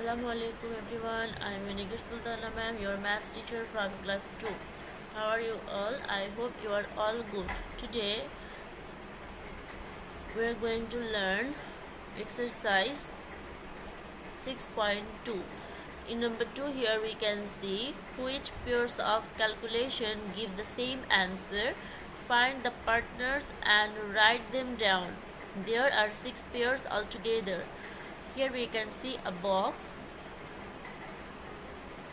Assalamualaikum everyone. I am Vinigir Sultana ma'am, your maths teacher from class 2. How are you all? I hope you are all good. Today we are going to learn exercise 6.2. In number 2 here we can see which pairs of calculation give the same answer. Find the partners and write them down. There are 6 pairs altogether. Here we can see a box.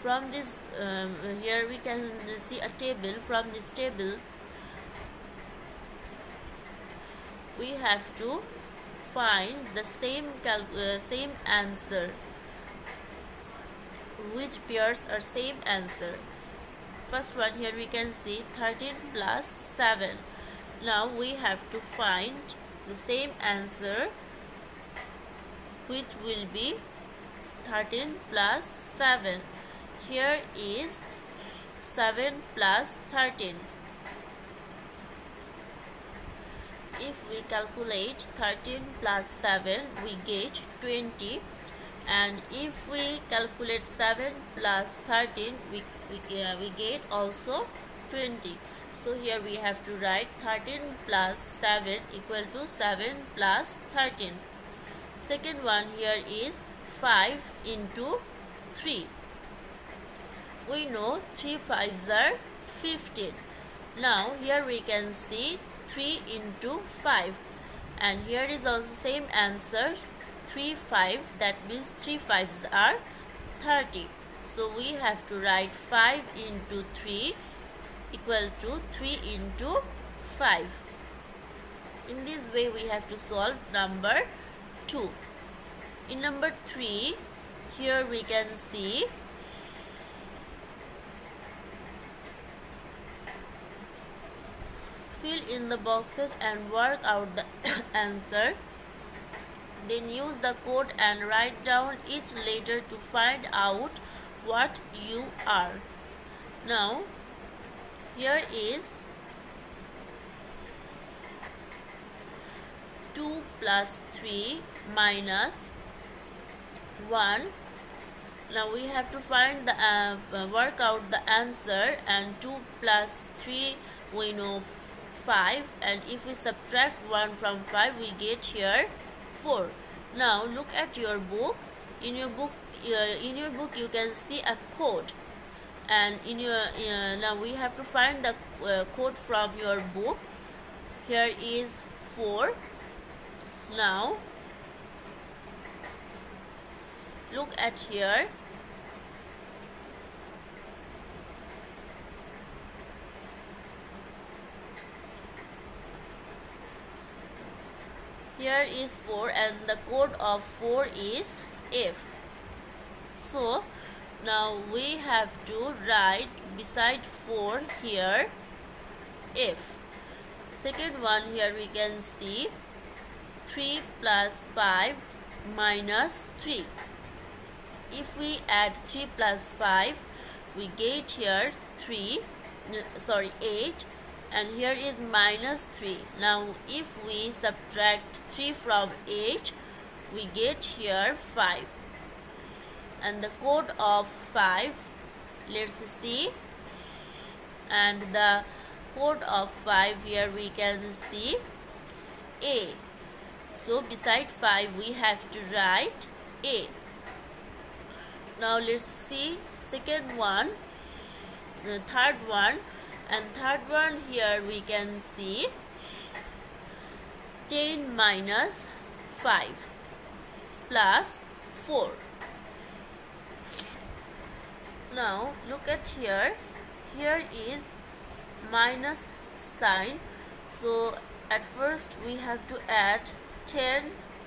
From this here we can see a table. From this table we have to find the same answer. Which pairs are same answer? First one, here we can see 13 plus 7. Now we have to find the same answer, which will be 13 plus 7. Here is 7 plus 13. If we calculate 13 plus 7, we get 20. And if we calculate 7 plus 13, we get also 20. So here we have to write 13 plus 7 equal to 7 plus 13. Second one here is 5 into 3. We know 3 5s are 15. Now here we can see 3 into 5. And here is also same answer, 3 5, that means 3 5s are 30. So we have to write 5 into 3 equal to 3 into 5. In this way we have to solve number 2. In number 3, here we can see fill in the boxes and work out the answer. Then use the code and write down each letter to find out what you are. Now here is 2 plus 3 minus 1. Now we have to find the work out the answer, and 2 plus 3 we know 5, and if we subtract 1 from 5 we get here 4. Now look at your book. In your book you can see a code, and in your now we have to find the code from your book. Here is 4. Now look at here. Here is 4 and the code of 4 is F. So now we have to write beside 4 here F. Second one, here we can see 3 plus 5 minus 3. If we add 3 plus 5, we get here 8, and here is minus 3. Now if we subtract 3 from 8, we get here 5. And the code of 5, let's see. And the code of 5, here we can see A. So beside 5 we have to write A. Now let's see second one, the third one. And third one, here we can see 10 minus 5 plus 4. Now look at here. Here is minus sign. So at first we have to add 10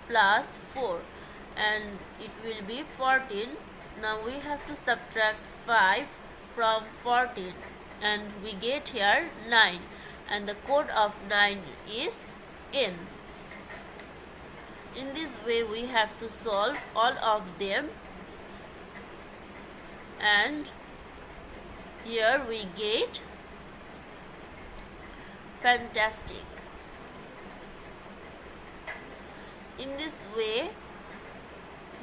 plus 4, and it will be 14. Now we have to subtract 5 from 14, and we get here 9, and the code of 9 is N. In this way we have to solve all of them, and here we get fantastic. In this way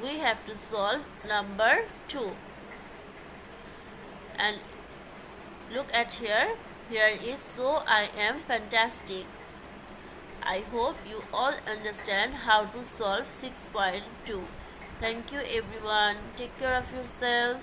we have to solve number 2. And look at here. Here is so I am fantastic. I hope you all understand how to solve 6.2. Thank you everyone. Take care of yourself.